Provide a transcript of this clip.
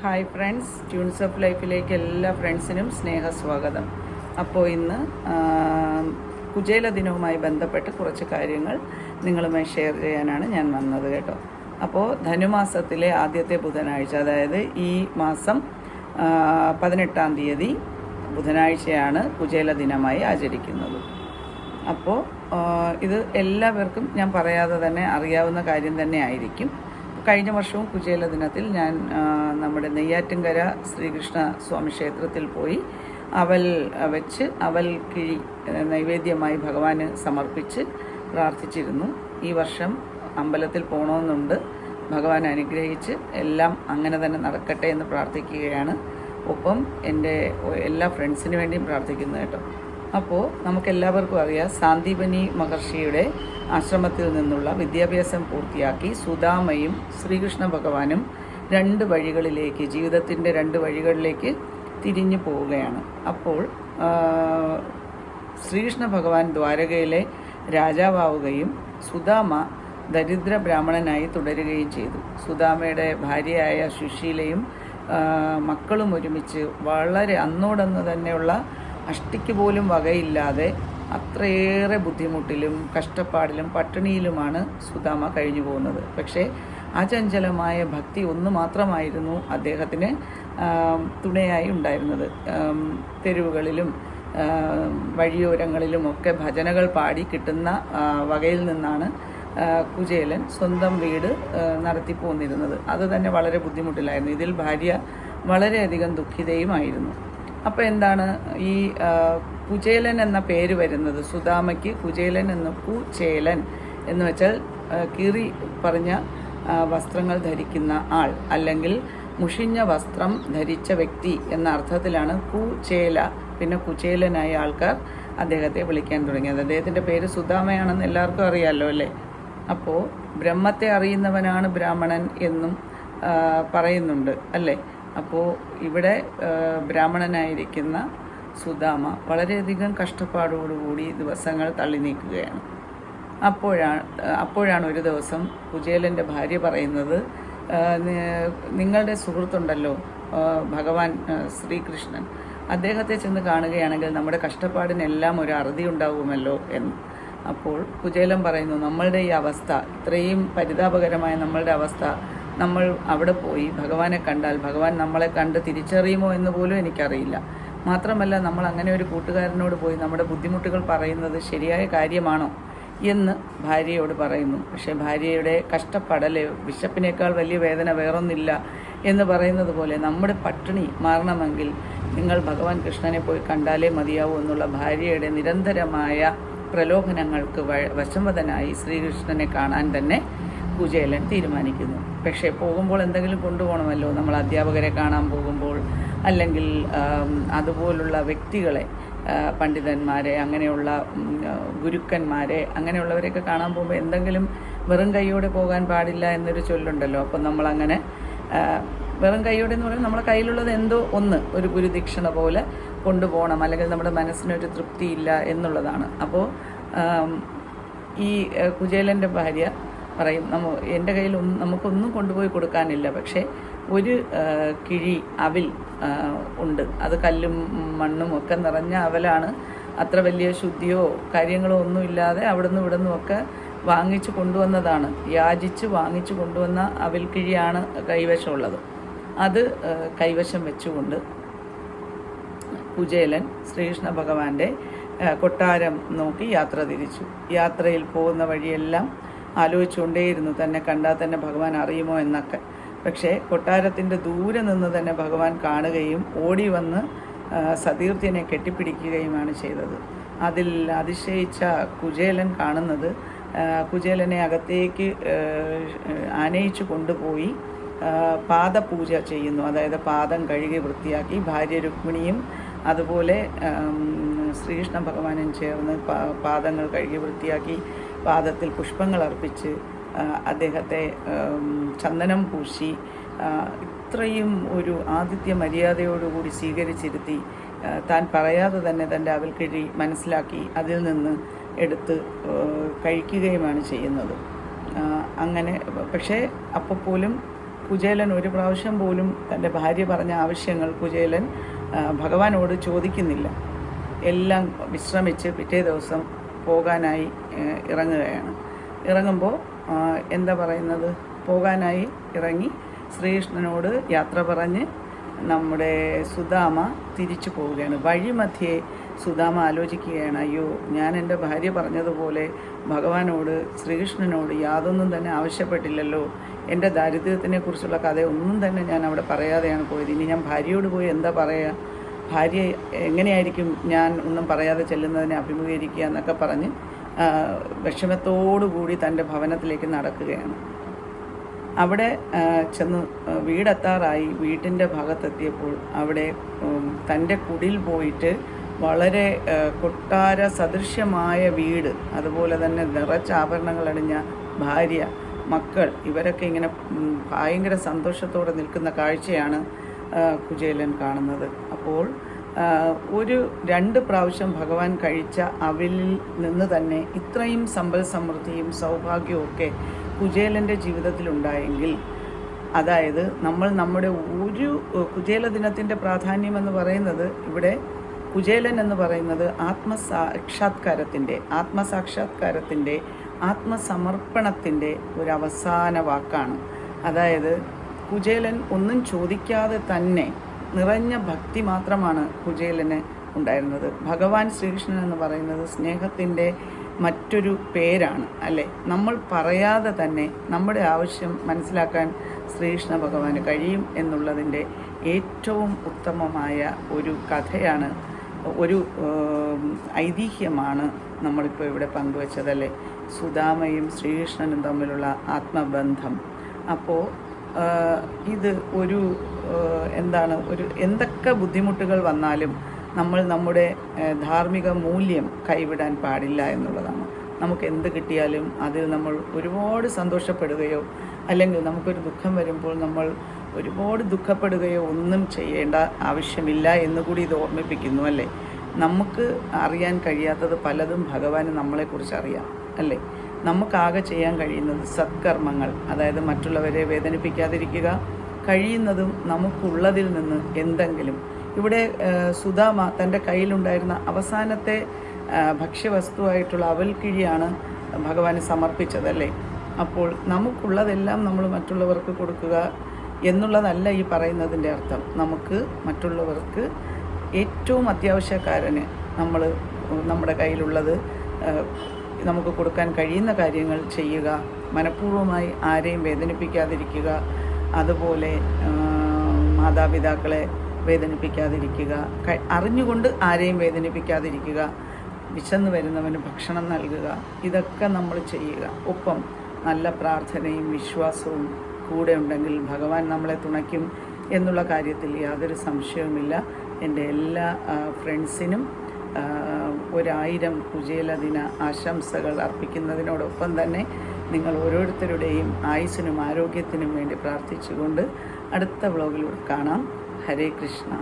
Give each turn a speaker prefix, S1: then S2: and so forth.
S1: Hi friends, tunes of ലൈഫിലേക്ക് എല്ലാ ഫ്രണ്ട്സിനും സ്നേഹസ്വാഗതം. അപ്പോൾ ഇന്ന് കുചേല ദിനവുമായി ബന്ധപ്പെട്ട് കുറച്ച് കാര്യങ്ങൾ നിങ്ങളുമായി ഷെയർ ചെയ്യാനാണ് ഞാൻ വന്നത് കേട്ടോ. അപ്പോൾ ധനുമാസത്തിലെ ആദ്യത്തെ ബുധനാഴ്ച, അതായത് ഈ മാസം 18-ാം തീയതി ബുധനാഴ്ചയാണ് കുചേല ദിനമായി ആചരിക്കുന്നത്. അപ്പോൾ ഇത് എല്ലാവർക്കും ഞാൻ പറയാതെ തന്നെ അറിയാവുന്ന കാര്യം തന്നെ ആയിരിക്കും. കഴിഞ്ഞ വർഷവും കുചേല ദിനത്തിൽ ഞാൻ നമ്മുടെ നെയ്യാറ്റിൻകര ശ്രീകൃഷ്ണ സ്വാമി ക്ഷേത്രത്തിൽ പോയി അവൽ വെച്ച് അവൽ കിഴി നൈവേദ്യമായി ഭഗവാന് സമർപ്പിച്ച് പ്രാർത്ഥിച്ചിരുന്നു. ഈ വർഷം അമ്പലത്തിൽ പോകണമെന്നുണ്ട്. ഭഗവാൻ അനുഗ്രഹിച്ച് എല്ലാം അങ്ങനെ തന്നെ നടക്കട്ടെ എന്ന് പ്രാർത്ഥിക്കുകയാണ്. ഒപ്പം എൻ്റെ എല്ലാ ഫ്രണ്ട്സിന് വേണ്ടിയും പ്രാർത്ഥിക്കുന്നു കേട്ടോ. അപ്പോൾ നമുക്കെല്ലാവർക്കും അറിയാം, സാന്ദീപനി മഹർഷിയുടെ ആശ്രമത്തിൽ നിന്നുള്ള വിദ്യാഭ്യാസം പൂർത്തിയാക്കി സുദാമയും ശ്രീകൃഷ്ണ ഭഗവാനും ജീവിതത്തിൻ്റെ രണ്ട് വഴികളിലേക്ക് തിരിഞ്ഞു പോവുകയാണ്. അപ്പോൾ ശ്രീകൃഷ്ണ ഭഗവാൻ ദ്വാരകയിലെ രാജാവാവുകയും സുദാമ ദരിദ്ര ബ്രാഹ്മണനായി തുടരുകയും ചെയ്തു. സുദാമയുടെ ഭാര്യയായ സുശീലയും മക്കളും ഒരുമിച്ച് വളരെ അന്നോടന്ന് തന്നെയുള്ള അഷ്ടിക്ക് പോലും വകയില്ലാതെ അത്രയേറെ ബുദ്ധിമുട്ടിലും കഷ്ടപ്പാടിലും പട്ടിണിയിലുമാണ് സുദാമ കഴിഞ്ഞു പോകുന്നത്. പക്ഷേ അചഞ്ചലമായ ഭക്തി ഒന്ന് മാത്രമായിരുന്നു അദ്ദേഹത്തിന് തുണയായി ഉണ്ടായിരുന്നത്. തെരുവുകളിലും വഴിയോരങ്ങളിലുമൊക്കെ ഭജനകൾ പാടി കിട്ടുന്ന വകയിൽ നിന്നാണ് കുചേലൻ സ്വന്തം വീട് നടത്തിപ്പോന്നിരുന്നത്. അത് തന്നെ വളരെ ബുദ്ധിമുട്ടിലായിരുന്നു. ഇതിൽ ഭാര്യ വളരെയധികം ദുഃഖിതയുമായിരുന്നു. അപ്പോൾ എന്താണ് ഈ കുചേലൻ എന്ന പേര് വരുന്നത്? സുദാമയ്ക്ക് കുചേലൻ എന്ന കുചേലൻ എന്ന് വെച്ചാൽ കീറി പറഞ്ഞ വസ്ത്രങ്ങൾ ധരിക്കുന്ന ആൾ, അല്ലെങ്കിൽ മുഷിഞ്ഞ വസ്ത്രം ധരിച്ച വ്യക്തി എന്ന അർത്ഥത്തിലാണ് കുചേല. പിന്നെ കുചേലനായ ആൾക്കാർ അദ്ദേഹത്തെ വിളിക്കാൻ തുടങ്ങിയത്. അദ്ദേഹത്തിൻ്റെ പേര് സുദാമയാണെന്ന് എല്ലാവർക്കും അറിയാമല്ലോ അല്ലേ. അപ്പോൾ ബ്രഹ്മത്തെ അറിയുന്നവനാണ് ബ്രാഹ്മണൻ എന്നും പറയുന്നുണ്ട് അല്ലേ. അപ്പോൾ ഇവിടെ ബ്രാഹ്മണനായിരിക്കുന്ന സുദാമ വളരെയധികം ദിവസങ്ങൾ തള്ളി നീക്കുകയാണ്. അപ്പോഴാണ് ഒരു ദിവസം കുചേലൻ്റെ ഭാര്യ പറയുന്നത്, നിങ്ങളുടെ സുഹൃത്തുണ്ടല്ലോ ഭഗവാൻ ശ്രീകൃഷ്ണൻ, അദ്ദേഹത്തെ ചെന്ന് കാണുകയാണെങ്കിൽ നമ്മുടെ കഷ്ടപ്പാടിനെല്ലാം ഒരു അറുതി ഉണ്ടാവുമല്ലോ എന്ന്. അപ്പോൾ കുചേലൻ പറയുന്നു, നമ്മളുടെ ഈ അവസ്ഥ, ഇത്രയും പരിതാപകരമായ നമ്മളുടെ അവസ്ഥ, നമ്മൾ അവിടെ പോയി ഭഗവാനെ കണ്ടാൽ ഭഗവാൻ നമ്മളെ കണ്ട് തിരിച്ചറിയുമോ എന്ന് പോലും എനിക്കറിയില്ല. മാത്രമല്ല, നമ്മൾ അങ്ങനെ ഒരു കൂട്ടുകാരനോട് പോയി നമ്മുടെ ബുദ്ധിമുട്ടുകൾ പറയുന്നത് ശരിയായ കാര്യമാണോ എന്ന് ഭാര്യയോട് പറയുന്നു. പക്ഷേ ഭാര്യയുടെ കഷ്ടപ്പാടല്ലേ, വിശപ്പിനേക്കാൾ വലിയ വേദന വേറൊന്നില്ല എന്ന് പറയുന്നത് പോലെ നമ്മുടെ പട്ടിണി മാറണമെങ്കിൽ നിങ്ങൾ ഭഗവാൻ കൃഷ്ണനെ പോയി കണ്ടാലേ മതിയാവൂ എന്നുള്ള ഭാര്യയുടെ നിരന്തരമായ പ്രലോഭനങ്ങൾക്ക് വശംവദനായി ശ്രീകൃഷ്ണനെ കാണാൻ തന്നെ കുചേലൻ തീരുമാനിക്കുന്നു. പക്ഷേ പോകുമ്പോൾ എന്തെങ്കിലും കൊണ്ടുപോകണമല്ലോ. നമ്മൾ അധ്യാപകരെ കാണാൻ പോകുമ്പോൾ, അല്ലെങ്കിൽ അതുപോലുള്ള വ്യക്തികളെ, പണ്ഡിതന്മാരെ, അങ്ങനെയുള്ള ഗുരുക്കന്മാരെ, അങ്ങനെയുള്ളവരെയൊക്കെ കാണാൻ പോകുമ്പോൾ എന്തെങ്കിലും വെറും കൈയോടെ പോകാൻ പാടില്ല എന്നൊരു ചൊല്ലുണ്ടല്ലോ. അപ്പം നമ്മളങ്ങനെ വെറും കൈയോടെ എന്ന് പറയുമ്പോൾ നമ്മുടെ കയ്യിലുള്ളത് എന്തോ ഒരു ഗുരുദക്ഷിണ പോലെ കൊണ്ടുപോകണം, അല്ലെങ്കിൽ നമ്മുടെ മനസ്സിനൊരു തൃപ്തിയില്ല എന്നുള്ളതാണ്. അപ്പോൾ ഈ കുചേലൻ്റെ ഭാര്യ പറയും, എൻ്റെ കയ്യിൽ നമുക്കൊന്നും കൊണ്ടുപോയി കൊടുക്കാനില്ല, പക്ഷേ ഒരു കിഴി അവിൽ ഉണ്ട്, അത് കല്ലും മണ്ണും ഒക്കെ നിറഞ്ഞ അവലാണ്. അത്ര വലിയ ശുദ്ധിയോ കാര്യങ്ങളോ ഒന്നുമില്ലാതെ അവിടുന്ന് ഇവിടുന്നുമൊക്കെ വാങ്ങിച്ചു കൊണ്ടുവന്നതാണ്. യാചിച്ച് വാങ്ങിച്ചു കൊണ്ടുവന്ന അവിൽ കിഴിയാണ് കൈവശമുള്ളത്. അത് കൈവശം വെച്ചുകൊണ്ട് കുചേലൻ ശ്രീകൃഷ്ണ ഭഗവാന്റെ കൊട്ടാരം നോക്കി യാത്ര തിരിച്ചു. യാത്രയിൽ പോകുന്ന വഴിയെല്ലാം ആലോചിച്ചുകൊണ്ടേയിരുന്നു, തന്നെ കണ്ടാൽ തന്നെ ഭഗവാൻ അറിയുമോ എന്നൊക്കെ. പക്ഷേ കൊട്ടാരത്തിൻ്റെ ദൂരെ നിന്ന് തന്നെ ഭഗവാൻ കാണുകയും ഓടി വന്ന് സതീർത്ഥ്യനെ കെട്ടിപ്പിടിക്കുകയുമാണ് ചെയ്തത്. അതിൽ അതിശയിച്ച കുചേലൻ കാണുന്നത്, കുചേലനെ അകത്തേക്ക് ആനയിച്ചു കൊണ്ടുപോയി പാദപൂജ ചെയ്യുന്നു. അതായത് പാദം കഴുകി വൃത്തിയാക്കി ഭാര്യ രുക്മിണിയും അതുപോലെ ശ്രീകൃഷ്ണ ഭഗവാനും ചേർന്ന് പാദങ്ങൾ കഴുകി വൃത്തിയാക്കി പാദത്തിൽ പുഷ്പങ്ങൾ അർപ്പിച്ച് അദ്ദേഹത്തെ ചന്ദനം പൂശി ഇത്രയും ഒരു ആതിഥ്യ മര്യാദയോടുകൂടി സ്വീകരിച്ചിരുത്തി താൻ പറയാതെ തന്നെ തൻ്റെ അവൽക്കിഴി മനസ്സിലാക്കി അതിൽ നിന്ന് എടുത്ത് കഴിക്കുകയുമാണ് ചെയ്യുന്നത്. അങ്ങനെ പക്ഷേ അപ്പോൾ പോലും കുചേലൻ ഒരു പ്രാവശ്യം പോലും തൻ്റെ ഭാര്യ പറഞ്ഞ ആവശ്യങ്ങൾ കുചേലൻ ഭഗവാനോട് ചോദിക്കുന്നില്ല. എല്ലാം വിശ്രമിച്ച് പിറ്റേ ദിവസം പോകാനായി ഇറങ്ങുകയാണ്. ഇറങ്ങുമ്പോൾ എന്താ പറയുന്നത്, പോകാനായി ഇറങ്ങി ശ്രീകൃഷ്ണനോട് യാത്ര പറഞ്ഞ് നമ്മുടെ സുദാമ തിരിച്ചു പോവുകയാണ്. വഴിമധ്യേ സുദാമ ആലോചിക്കുകയാണ്, അയ്യോ, ഞാൻ എൻ്റെ ഭാര്യ പറഞ്ഞതുപോലെ ഭഗവാനോട് ശ്രീകൃഷ്ണനോട് യാതൊന്നും തന്നെ ആവശ്യപ്പെട്ടില്ലല്ലോ. എൻ്റെ ദാരിദ്ര്യത്തിനെക്കുറിച്ചുള്ള കഥയൊന്നും തന്നെ ഞാൻ അവിടെ പറയാതെയാണ് പോയത്. ഇനി ഞാൻ ഭാര്യയോട് പോയി എന്താ പറയുക, ഭാര്യ എങ്ങനെയായിരിക്കും ഞാൻ ഒന്നും പറയാതെ ചെല്ലുന്നതിനെ അഭിമുഖീകരിക്കുക എന്നൊക്കെ പറഞ്ഞ് വിഷമത്തോടുകൂടി തൻ്റെ ഭവനത്തിലേക്ക് നടക്കുകയാണ്. അവിടെ ചെന്ന് വീടെത്താറായി. വീട്ടിൻ്റെ ഭാഗത്തെത്തിയപ്പോൾ അവിടെ തൻ്റെ കുടിൽ പോയിട്ട് വളരെ കൊട്ടാര സദൃശ്യമായ വീട്, അതുപോലെ തന്നെ നിറച്ചാഭരണങ്ങളണിഞ്ഞ ഭാര്യ, മക്കൾ, ഇവരൊക്കെ ഇങ്ങനെ ഭയങ്കര സന്തോഷത്തോടെ നിൽക്കുന്ന കാഴ്ചയാണ് കുചേലൻ കാണുന്നത്. അപ്പോൾ ഒരു 2 പ്രാവശ്യം ഭഗവാൻ കഴിച്ച അവിലിൽ നിന്ന് തന്നെ ഇത്രയും സമ്പൽ സമൃദ്ധിയും സൗഭാഗ്യവും ഒക്കെ കുചേലൻ്റെ ജീവിതത്തിലുണ്ടായെങ്കിൽ, അതായത് നമ്മുടെ ഒരു കുചേല ദിനത്തിൻ്റെ പ്രാധാന്യം എന്ന് പറയുന്നത്, ഇവിടെ കുചേലൻ എന്ന് പറയുന്നത് ആത്മസാക്ഷാത്കാരത്തിൻ്റെ ആത്മസമർപ്പണത്തിൻ്റെ ഒരു അവസാന വാക്കാണ്. അതായത് കുചേലൻ ഒന്നും ചോദിക്കാതെ തന്നെ നിറഞ്ഞ ഭക്തി മാത്രമാണ് കുചേലന് ഉണ്ടായിരുന്നത്. ഭഗവാൻ ശ്രീകൃഷ്ണൻ എന്ന് പറയുന്നത് സ്നേഹത്തിൻ്റെ മറ്റൊരു പേരാണ്, അല്ലേ? നമ്മൾ പറയാതെ തന്നെ നമ്മുടെ ആവശ്യം മനസ്സിലാക്കാൻ ശ്രീകൃഷ്ണ ഭഗവാന് കഴിയും എന്നുള്ളതിൻ്റെ ഏറ്റവും ഉത്തമമായ ഒരു കഥയാണ്, ഒരു ഐതിഹ്യമാണ് നമ്മളിപ്പോൾ ഇവിടെ പങ്കുവച്ചതല്ലേ, സുദാമയും ശ്രീകൃഷ്ണനും തമ്മിലുള്ള ആത്മബന്ധം. അപ്പോൾ ഇത് ഒരു എന്തൊക്കെ ബുദ്ധിമുട്ടുകൾ വന്നാലും നമ്മൾ നമ്മുടെ ധാർമ്മിക മൂല്യം കൈവിടാൻ പാടില്ല എന്നുള്ളതാണ്. നമുക്ക് എന്ത് കിട്ടിയാലും അതിൽ നമ്മൾ ഒരുപാട് സന്തോഷപ്പെടുകയോ അല്ലെങ്കിൽ നമുക്കൊരു ദുഃഖം വരുമ്പോൾ നമ്മൾ ഒരുപാട് ദുഃഖപ്പെടുകയോ ഒന്നും ചെയ്യേണ്ട ആവശ്യമില്ല എന്നുകൂടി ഇത് ഓർമ്മിപ്പിക്കുന്നു, അല്ലേ? നമുക്ക് അറിയാൻ കഴിയാത്തത് പലതും ഭഗവാന് നമ്മളെക്കുറിച്ച് അറിയാം, അല്ലേ? നമുക്കാകെ ചെയ്യാൻ കഴിയുന്നത് സത്കർമ്മങ്ങൾ, അതായത് മറ്റുള്ളവരെ വേദനിപ്പിക്കാതിരിക്കുക, കഴിയുന്നതും നമുക്കുള്ളതിൽ നിന്ന് എന്തെങ്കിലും. ഇവിടെ സുദാമ തൻ്റെ കയ്യിലുണ്ടായിരുന്ന അവസാനത്തെ ഭക്ഷ്യവസ്തുവായിട്ടുള്ള അവൽക്കിഴിയാണ് ഭഗവാന് സമർപ്പിച്ചതല്ലേ. അപ്പോൾ നമുക്കുള്ളതെല്ലാം നമ്മൾ മറ്റുള്ളവർക്ക് കൊടുക്കുക എന്നുള്ളതല്ല ഈ പറയുന്നതിൻ്റെ അർത്ഥം. നമുക്ക് മറ്റുള്ളവർക്ക് ഏറ്റവും അത്യാവശ്യക്കാരന് നമ്മൾ നമ്മുടെ കയ്യിലുള്ളത് നമുക്ക് കൊടുക്കാൻ കഴിയുന്ന കാര്യങ്ങൾ ചെയ്യുക, മനഃപൂർവ്വമായി ആരെയും വേദനിപ്പിക്കാതിരിക്കുക, അതുപോലെ മാതാപിതാക്കളെ വേദനിപ്പിക്കാതിരിക്കുക, അറിഞ്ഞുകൊണ്ട് ആരെയും വേദനിപ്പിക്കാതിരിക്കുക, വിശന്ന് വരുന്നവന് ഭക്ഷണം നൽകുക, ഇതൊക്കെ നമ്മൾ ചെയ്യുക. ഒപ്പം നല്ല പ്രാർത്ഥനയും വിശ്വാസവും കൂടെ ഉണ്ടെങ്കിൽ ഭഗവാൻ നമ്മളെ തുണയ്ക്കും എന്നുള്ള കാര്യത്തിൽ യാതൊരു സംശയവുമില്ല. എൻ്റെ എല്ലാ ഫ്രണ്ട്സിനും 1000 കുചേല ദിന ആശംസകൾ അർപ്പിക്കുന്നതിനോടൊപ്പം തന്നെ നിങ്ങൾ ഓരോരുത്തരുടെയും ആയുസ്സിനും ആരോഗ്യത്തിനും വേണ്ടി പ്രാർത്ഥിച്ചുകൊണ്ട് അടുത്ത വ്ലോഗിലൂടെ കാണാം. ഹരേ കൃഷ്ണ.